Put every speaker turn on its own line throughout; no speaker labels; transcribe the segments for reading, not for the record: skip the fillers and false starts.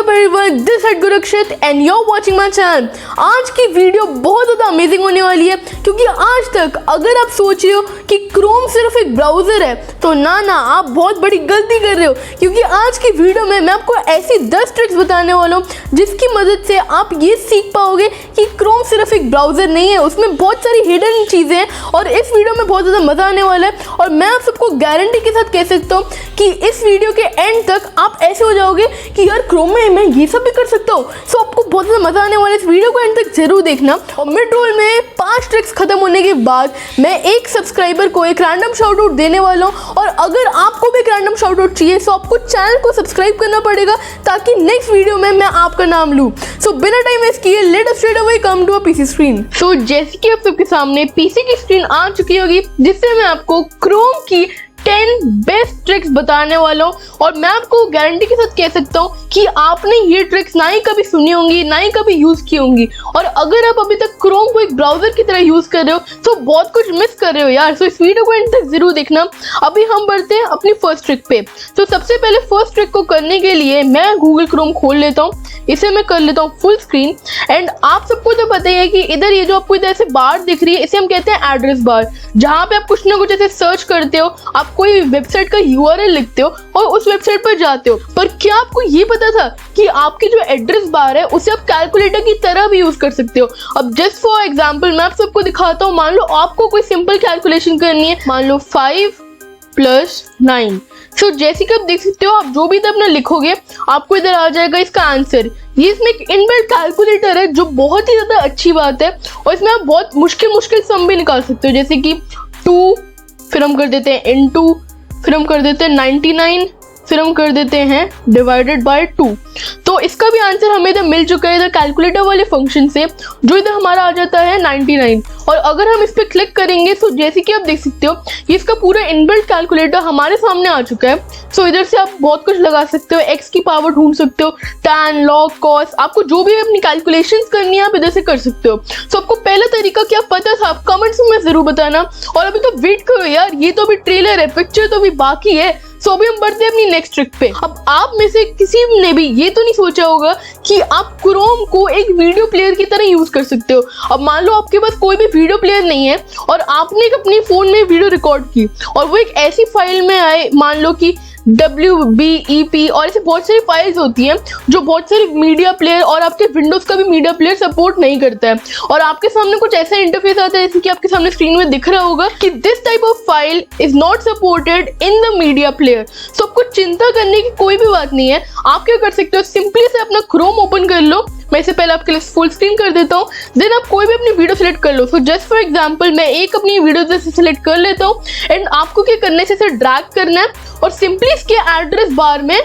up everyone, this is Gurutalks and you're watching my channel। आज की video बहुत ज़्यादा अमेजिंग होने वाली है क्योंकि आज तक अगर आप सोच रहे हो कि क्रोम सिर्फ एक ब्राउज़र है तो ना आप बहुत बड़ी गलती कर रहे हो, क्योंकि आज की वीडियो में मैं आपको ऐसी 10 ट्रिक्स बताने वाला हूँ जिसकी मदद से आप ये सीख पाओगे कि क्रोम सिर्फ एक ब्राउज़र नहीं है, उसमें बहुत सारी हिडन चीज़ें हैं और इस वीडियो में बहुत ज़्यादा मज़ा आने वाला है। और मैं आप सबको गारंटी के साथ कह सकता हूँ कि इस वीडियो के एंड तक आप ऐसे हो जाओगे कि यार क्रोम में मैं ये सब भी कर सकता हूँ। सो आपको बहुत ज़्यादा मज़ा आने वाला है, इस वीडियो को एंड तक जरूर देखना। और मिड रोल में 5 ट्रिक्स खत्म होने के बाद मैं एक सब्सक्राइबर को एक रैंडम शाउट आउट देने वाला हूँ और अगर आपको भी एक रैंडम शाउट आउट चाहिए तो आपको चैनल को सब्सक्राइब करना पड़ेगा ताकि नेक्स्ट वीडियो में मैं आपका नाम लूँ। सो बिना टाइम वेस्ट किए let us straight away come to a PC screen. So जैसे कि आप सबके सामने पीसी की स्क्रीन आ चुकी होगी जिससे मैं आपको क्रोम की 10 बेस्ट ट्रिक्स बताने वाला हूँ और मैं आपको गारंटी के साथ कह सकता हूँ कि आपने ये ट्रिक्स ना ही कभी सुनी होंगी ना ही कभी यूज की होंगी। और अगर आप अभी तक क्रोम को एक ब्राउजर की तरह यूज कर रहे हो तो बहुत कुछ मिस कर रहे हो यार। सो इस वीडियो को एंड तक जरूर देखना। अभी हम बढ़ते हैं अपनी फर्स्ट ट्रिक पे। तो सबसे पहले फर्स्ट ट्रिक को करने के लिए मैं गूगल क्रोम खोल लेता हूँ, इसे मैं कर लेता हूँ फुल स्क्रीन। एंड आप सबको तो पता ही है कि इधर ये जो आपको इधर से बार दिख रही है इसे हम कहते हैं एड्रेस बार, जहाँ पे आप कुछ ना कुछ ऐसे सर्च करते हो, आप कोई वेबसाइट का यूआरएल लिखते हो और उस वेबसाइट पर जाते हो। पर क्या आपको ये पता था कि आपकी जो एड्रेस बार है उसे आप कैलकुलेटर की तरह भी यूज कर सकते हो। अब जस्ट फॉर एग्जांपल मैं आप सबको दिखाता हूँ। मान लो आपको कोई सिंपल कैलकुलेशन करनी है, मान लो 5 + 9। सो जैसे कि आप देख सकते हो, आप जो भी अपना लिखोगे आपको इधर आ जाएगा इसका आंसर। ये इसमें एक इनबिल्ट कैलकुलेटर है जो बहुत ही ज़्यादा अच्छी बात है और इसमें आप बहुत मुश्किल सम भी निकाल सकते हो, जैसे कि 2 फिर हम कर देते हैं इनटू, फिर हम कर देते हैं 99, फिर हम कर देते हैं डिवाइडेड बाय 2। तो इसका भी आंसर हमें इधर मिल चुका है इधर कैलकुलेटर वाले फंक्शन से, जो इधर हमारा आ जाता है 99। और अगर हम इस पर क्लिक करेंगे तो जैसे कि आप देख सकते हो ये इसका पूरा इनबिल्ट कैलकुलेटर हमारे सामने आ चुका है। सो इधर से आप बहुत कुछ लगा सकते हो, एक्स की पावर ढूंढ सकते हो, tan, log, cos, आपको जो भी अपनी कैलकुलेशंस करनी है आप इधर से कर सकते हो। सो आपको पहला तरीका क्या पता था आप कमेंट्स में जरूर बताना। और अभी तो वेट करो यार, ये तो अभी ट्रेलर है, पिक्चर तो अभी बाकी है। सो अभी हम बढ़ते हैं अपनी नेक्स्ट ट्रिक पे। अब आप में से किसी ने भी ये तो नहीं सोचा होगा कि आप क्रोम को एक वीडियो प्लेयर की तरह यूज कर सकते हो। अब मान लो आपके पास कोई भी वीडियो प्लेयर नहीं है और आपने एक अपने फोन में वीडियो रिकॉर्ड की और वो एक ऐसी फाइल में आए, मान लो कि WBEP और ऐसे बहुत सारी फाइल्स होती हैं जो बहुत सारे मीडिया प्लेयर और आपके विंडोज का भी मीडिया प्लेयर सपोर्ट नहीं करता है। और आपके सामने कुछ ऐसा इंटरफेस आता है जैसे कि आपके सामने स्क्रीन में दिख रहा होगा कि this type of file is not supported in the media player. So आपको चिंता करने की कोई भी बात नहीं है। आप क्या कर सकते हो, सिंपली से अपना क्रोम ओपन कर लो। मैं इसे पहले आपके लिए फुल स्क्रीन कर देता हूँ, देन आप कोई भी अपनी वीडियो सेलेक्ट कर लो। सो जस्ट फॉर एग्जांपल मैं एक अपनी वीडियो जैसे सेलेक्ट कर लेता हूँ एंड आपको क्या करना है, इसे ड्रैग करना है और सिंपली इसके एड्रेस बार में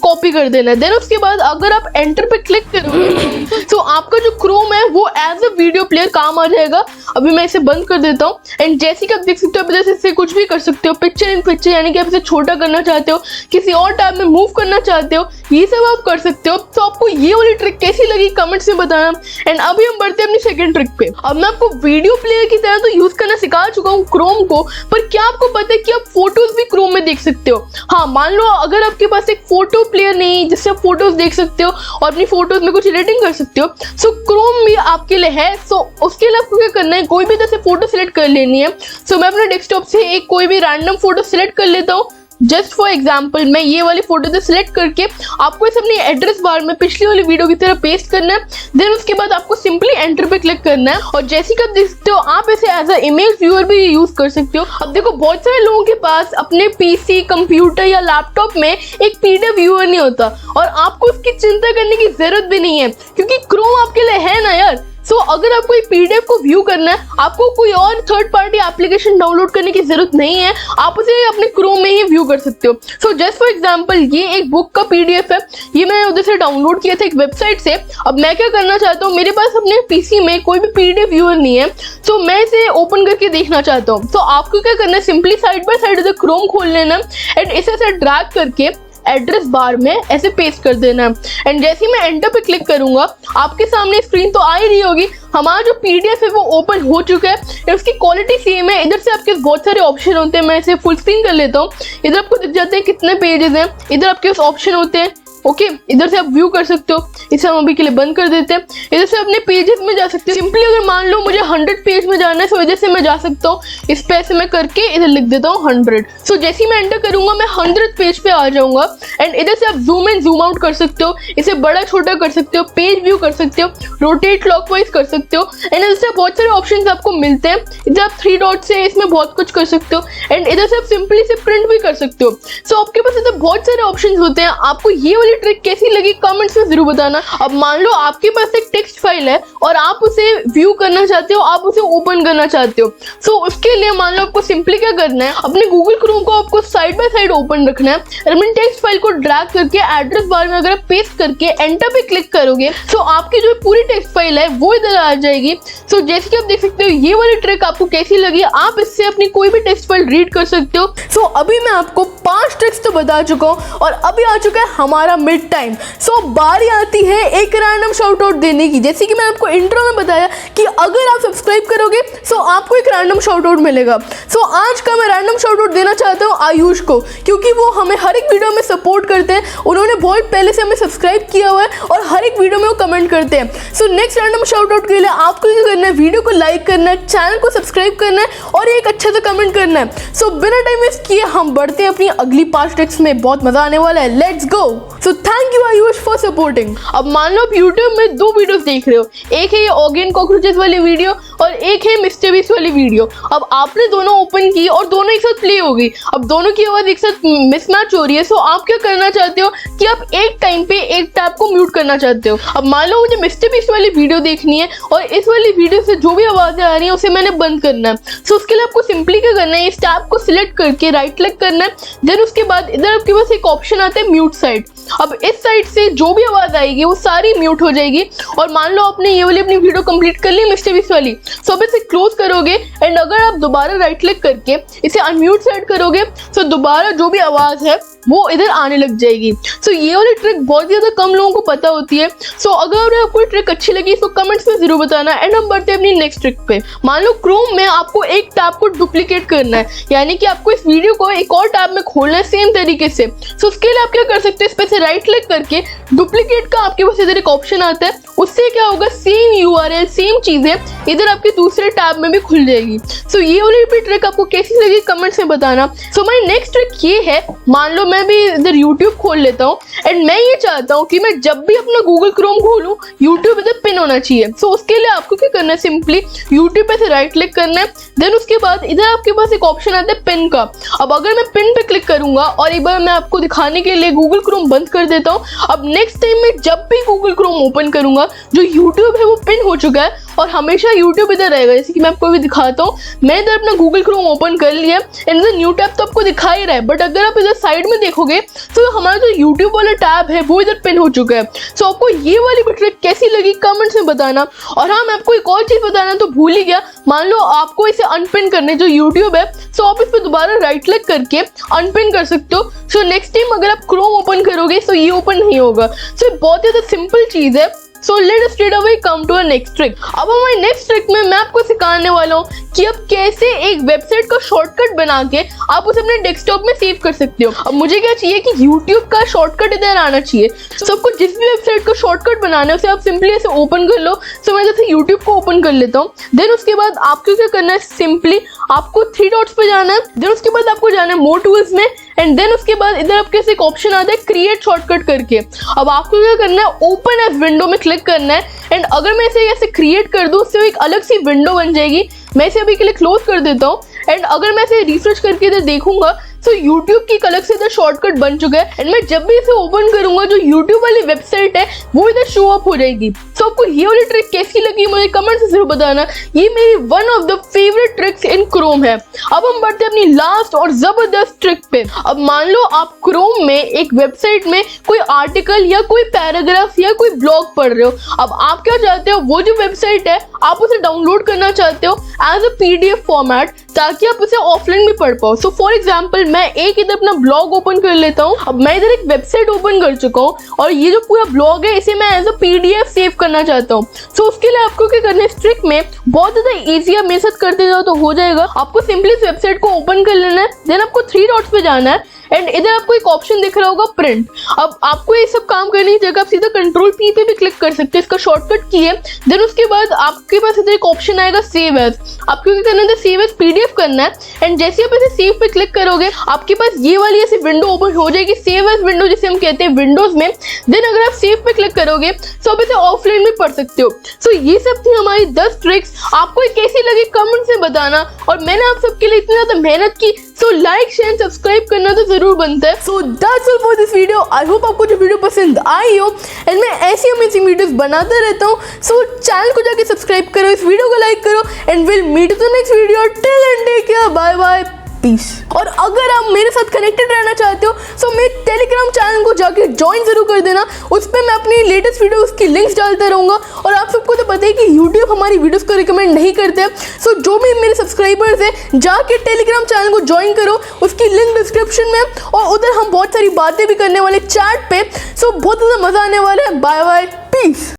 कॉपी कर देना है। देन उसके बाद अगर आप एंटर पे क्लिक करोगे तो आपका जो क्रोम है वो एज अ वीडियो प्लेयर काम आ जाएगा। अभी मैं इसे बंद कर देता हूँ एंड जैसे कि आप देख सकते हो आप इधर से कुछ भी कर सकते हो, पिक्चर इन पिक्चर, यानी कि आप इसे छोटा करना चाहते हो, किसी और टैब में मूव करना चाहते हो, ये सब आप कर सकते हो। तो आपको ये वाली ट्रिक कैसी लगी कमेंट्स में बताना। एंड अभी हम बढ़ते हैं अपनी सेकंड ट्रिक पे। अब मैं आपको वीडियो प्लेयर की तरह तो यूज करना सिखा चुका हूँ क्रोम को, पर क्या आपको पता है कि आप फोटोज भी क्रोम में देख सकते हो। हाँ, मान लो अगर आपके पास एक फोटो प्लेयर नहीं जिससे आप फोटोज देख सकते हो और अपनी फोटोज में कुछ एडिटिंग कर सकते हो, सो क्रोम भी आपके लिए है। सो उसके लिए आपको क्या करना है, कोई भी तरह से फोटो सिलेक्ट कर लेनी है। सो मैं अपने डेस्कटॉप से एक कोई भी रैंडम फोटो सिलेक्ट कर लेता हूँ। जस्ट फॉर एग्जाम्पल मैं ये वाली फोटो से सिलेक्ट करके आपको इसे अपनी एड्रेस बार में पिछली वाली वीडियो की तरह पेस्ट करना है। देन उसके बाद आपको सिंपली एंटर पे क्लिक करना है और जैसे कि आप देख सकते हो आप इसे एज अ इमेज व्यूअर भी यूज कर सकते हो। अब देखो बहुत सारे लोगों के पास अपने पीसी, कंप्यूटर या लैपटॉप में एक PDF व्यूअर नहीं होता और आपको उसकी चिंता करने की जरूरत भी नहीं है क्योंकि क्रोम आपके लिए है ना यार। सो अगर आपको एक PDF को व्यू करना है, आपको कोई और थर्ड पार्टी एप्लीकेशन डाउनलोड करने की जरूरत नहीं है, आप उसे अपने क्रोम में ही व्यू कर सकते हो। सो जस्ट फॉर एग्जांपल ये एक बुक का PDF है, ये मैंने उधर से डाउनलोड किया था एक वेबसाइट से। अब मैं क्या करना चाहता हूँ, मेरे पास अपने पीसी में कोई भी PDF व्यूअर नहीं है, सो मैं इसे ओपन करके देखना चाहता हूँ। तो आपको क्या करना है, सिंपली साइड बाय साइड इधर क्रोम खोल लेना एंड इसे ड्रैग करके एड्रेस बार में ऐसे पेस्ट कर देना है। एंड जैसे ही मैं एंटर पे क्लिक करूंगा आपके सामने स्क्रीन तो आ ही रही होगी, हमारा जो PDF है वो ओपन हो चुका है। उसकी क्वालिटी सेम है, इधर से आपके बहुत सारे ऑप्शन होते हैं। मैं इसे फुल स्क्रीन कर लेता हूँ। इधर आपको दिख जाते हैं कितने पेजेस हैं, इधर आपके ऑप्शन होते हैं ओके, इधर से आप व्यू कर सकते हो, इसे हम अभी के लिए बंद कर देते हैं। इधर से अपने पेजेस में जा सकते हो। सिंपली अगर मान लो मुझे 100 पेज में जाना है, सो इधर से मैं जा सकता हूँ, इस पे ऐसे मैं करके इधर लिख देता हूँ 100। सो जैसे ही मैं एंटर करूंगा मैं 100 पेज पे आ जाऊंगा। एंड इधर से आप जूम इन जूम आउट कर सकते हो, इसे बड़ा छोटा कर सकते हो, पेज व्यू कर सकते हो, रोटेट क्लॉकवाइज कर सकते हो। एंड इधर से बहुत सारे ऑप्शंस आपको मिलते हैं। इधर आप 3 डॉट से इसमें बहुत कुछ कर सकते हो। एंड इधर से आप सिंपली से प्रिंट भी कर सकते हो। सो आपके पास इधर बहुत सारे ऑप्शंस होते हैं। आपको ये वाली ट्रिक कैसी लगी कमेंट्स में जरूर बताना। अब मान लो आपके पास एक टेक्स्ट फाइल है और आप उसे व्यू करना चाहते हो, आप उसे ओपन करना चाहते हो। सो उसके लिए मान लो आपको सिंपली क्या करना है, अपने गूगल क्रोम को आपको साइड बाय साइड ओपन रखना है। और अपनी टेक्स्ट फाइल को ड्रैग करके एड्रेस बार में अगर आप पेस्ट करके एंटर पे क्लिक करोगे, सो आपकी जो पूरी टेक्स्ट फाइल है वो इधर आ जाएगी। सो जैसे कि आप देख सकते हो, ये वाली ट्रिक आपको कैसी लगी, आप इससे अपनी कोई भी टेक्स्ट फाइल रीड कर सकते हो। सो अभी मैं आपको 5 ट्रिक्स तो बता चुका हूँ और अभी आ चुका है हमारा मिड टाइम। सो बारी आती है एक रैंडम शाउट आउट देने की। जैसे कि मैं आपको इंट्रो में बताया कि अगर आप सब्सक्राइब करोगे सो आपको एक रैंडम शाउट आउट मिलेगा। सो आज का मैं रैंडम शाउट आउट देना चाहता हूँ आयुष को, क्योंकि वो हमें हर एक वीडियो में सपोर्ट करते हैं। उन्होंने बहुत पहले से हमें सब्सक्राइब किया हुआ है और हर एक वीडियो में वो कमेंट करते हैं। So next random shout out के लिए आपको क्या करना है, वीडियो को लाइक करना है, चैनल को सब्सक्राइब करना है और एक अच्छा सा कमेंट करना है। सो बिना टाइम वेस्ट किए हम बढ़ते हैं अपनी अगली 5 ट्रिक्स में। बहुत मजा आने वाला है, let's go. So thank you Ayush for supporting. अब मान लो आप यूट्यूब में 2 वीडियोस देख रहे हो, एक है ये ऑर्गेन कॉकरोचेस वाली वीडियो और एक है मिस्टर बीस्ट वाली वीडियो। अब आपने दोनों ओपन की और दोनों एक साथ प्ले हो गई। अब दोनों की आवाज एक साथ मिसमैच हो रही है। सो आप क्या करना चाहते हो कि आप एक टाइम पे एक टैब को म्यूट करना चाहते हो। अब मान लो मुझे मिस्टर बीस्ट वाली वीडियो देखनी है और इस वाली वीडियो से जो भी आवाजें आ रही है उसे मैंने बंद करना है। सो उसके लिए आपको सिंपली क्या करना है, इस टैब को सिलेक्ट करके राइट क्लिक करना है। देन उसके बाद इधर आपके पास एक ऑप्शन आता है म्यूट साइड। अब इस साइड से जो भी आवाज आएगी वो सारी म्यूट हो जाएगी। और मान लो आपने ये वाली अपनी वीडियो कंप्लीट कर ली मिस्टर बीस्ट वाली, सो अब इसे क्लोज करोगे एंड अगर आप दोबारा राइट क्लिक करके इसे अनम्यूट साइड करोगे तो दोबारा जो भी आवाज है वो इधर आने लग जाएगी। सो ये वाली ट्रिक बहुत ज़्यादा कम लोगों को पता होती है। सो अगर आपको ट्रिक अच्छी लगी तो कमेंट्स में जरूर बताना। एंड हम बढ़ते हैं अपनी नेक्स्ट ट्रिक पे। मान लो क्रोम में आपको एक टैब को डुप्लीकेट करना है, यानी कि आपको इस वीडियो को एक और टैब में खोलना है सेम तरीके से। सो उसके लिए आप क्या कर सकते हैं, इस पे से राइट क्लिक करके डुप्लीकेट का आपके पास इधर एक ऑप्शन आता है। उससे क्या होगा, सेम यूआरएल सेम चीजें इधर आपके दूसरे टैब में भी खुल जाएगी। सो ये वाली भी ट्रिक आपको कैसी लगी कमेंट्स में बताना। सो हमारी नेक्स्ट ट्रिक ये है, मान लो मैं भी इधर यूट्यूब खोल लेता हूँ एंड मैं ये चाहता हूँ कि मैं जब भी अपना गूगल क्रोम खोलूँ यूट्यूब इधर पिन होना चाहिए। सो उसके लिए आपको क्या करना है, सिंपली यूट्यूब पे से राइट क्लिक करना है। देन उसके बाद इधर आपके पास एक ऑप्शन आता है पिन का। अब अगर मैं पिन पे क्लिक करूंगा और एक बार मैं आपको दिखाने के लिए गूगल क्रोम बंद कर देता हूँ। अब नेक्स्ट टाइम मैं जब भी गूगल क्रोम ओपन करूंगा जो यूट्यूब है वो पिन हो चुका है और हमेशा यूट्यूब इधर रहेगा। जैसे कि मैं आपको अभी दिखाता हूँ, मैं इधर अपना गूगल क्रोम ओपन कर लिया एंड इधर न्यू टैब तो आपको दिखा ही रहा है, बट अगर आप इधर साइड में देखोगे तो हमारा जो यूट्यूब वाला टैब है वो इधर पिन हो चुका है। सो आपको ये वाली ट्रिक कैसी लगी कमेंट्स में बताना। और हाँ, मैं आपको एक और चीज बताना तो भूल ही गया, मान लो आपको इसे अनपिन करने जो यूट्यूब है, सो आप इस पर दोबारा राइट क्लिक करके अनपिन कर सकते हो। सो नेक्स्ट टाइम अगर आप क्रोम ओपन करोगे तो ये ओपन नहीं होगा। सो बहुत ज़्यादा सिंपल चीज है। So let straight away come to a next trick. अब हमारी नेक्स्ट ट्रिक में मैं आपको सिखाने वाला हूँ कि अब कैसे एक वेबसाइट का शॉर्टकट बना के आप उसे अपने डेस्कटॉप में सेव कर सकते हो। अब मुझे क्या चाहिए कि YouTube का शॉर्टकट इधर आना चाहिए। सो आपको जिस भी वेबसाइट का शॉर्टकट बनाना है उसे आप सिंपली ऐसे ओपन कर लो। सो मैं जैसे YouTube को ओपन कर लेता हूँ। देन उसके बाद आपको क्या करना है, सिंपली आपको 3 डॉट्स पे जाना है। देन उसके बाद आपको जाना है मोर टूल्स में एंड देन उसके बाद इधर आपके एक ऑप्शन आता है क्रिएट शॉर्टकट करके। अब आपको क्या करना है, ओपन एज विंडो में क्लिक करना है एंड अगर मैं इसे ऐसे क्रिएट कर दूं उससे एक अलग सी विंडो बन जाएगी। मैं इसे अभी के लिए क्लोज कर देता हूँ एंड अगर मैं इसे रिफ्रेश करके इधर देखूंगा तो YouTube की अलग से इधर शॉर्टकट बन चुका है एंड मैं जब भी इसे ओपन करूंगा जो YouTube वाली वेबसाइट है वो इधर शो अप हो जाएगी। सो आपको ये वाली ट्रिक कैसी लगी मुझे कमेंट से जरूर बताना। ये मेरी one of the favourite tricks in Chrome है। अब हम बढ़ते हैं अपनी लास्ट और जबरदस्त ट्रिक पे। अब मान लो आप क्रोम में एक वेबसाइट में कोई आर्टिकल या कोई पैराग्राफ या कोई ब्लॉग पढ़ रहे हो। अब आप क्या चाहते हो, वो जो वेबसाइट है आप उसे डाउनलोड करना चाहते हो एज अ PDF फॉर्मेट ताकि आप उसे ऑफलाइन भी पढ़ पाओ। सो फॉर एग्जाम्पल मैं एक इधर अपना ब्लॉग ओपन कर लेता हूँ। अब मैं इधर एक वेबसाइट ओपन कर चुका हूँ और ये जो पूरा ब्लॉग है इसे मैं एज अ PDF सेव करना चाहता हूँ। सो उसके लिए आपको क्या करना है, इस ट्रिक में बहुत ज्यादा ईजी है, मेरे साथ करते जाओ तो हो जाएगा। आपको सिंपली इस वेबसाइट को ओपन कर लेना है। देन आपको 3 डॉट्स पे जाना है एंड इधर आपको एक ऑप्शन दिख रहा होगा प्रिंट। अब आपको ये सब काम करने की जगह आप सीधा कंट्रोल पी पे भी क्लिक कर सकते हैं, इसका शॉर्टकट की है। देन उसके बाद आपके पास इधर एक ऑप्शन आएगा सेव एज। आपको क्या करना है, सेव एज पीडीएफ करना है एंड जैसे आप इसे सेव पे क्लिक करोगे आपके पास ये वाली ऐसी विंडो ओपन हो जाएगी, सेव एज विंडो जिसे हम कहते हैं विंडोज में। देन अगर आप सेव पे क्लिक करोगे तो आप इसे ऑफलाइन में पढ़ सकते हो। सो ये सब थी हमारी 10 ट्रिक्स। आपको ये कैसी लगी कमेंट में बताना, और मैंने आप सबके लिए इतनी ज्यादा मेहनत की, सो लाइक शेयर सब्सक्राइब करना तो जरूर बनता है। So that's all for this video. I hope आपको जो वीडियो पसंद आई हो एंड मैं ऐसी अमेजिंग वीडियोस बनाता रहता हूँ। सो चैनल को जाके सब्सक्राइब करो, इस वीडियो को लाइक करो and will meet the next video. Till and take care, bye bye, peace. और अगर आप मेरे साथ कनेक्टेड रहना चाहते हो सो मेरे टेलीग्राम चैनल को जाके ज्वाइन जरूर कर देना। उस पर मैं अपनी लेटेस्ट वीडियोस की लिंक्स डालता रहूँगा, और आप सबको तो पता है कि यूट्यूब हमारी वीडियोस को रिकमेंड नहीं करते हैं। सो जो भी मेरे सब्सक्राइबर्स हैं जाके टेलीग्राम चैनल को ज्वाइन करो, उसकी लिंक डिस्क्रिप्शन में, और उधर हम बहुत सारी बातें भी करने वाले चैट पे। सो बहुत ज़्यादा मज़ा आने वाला है। Bye bye, piece.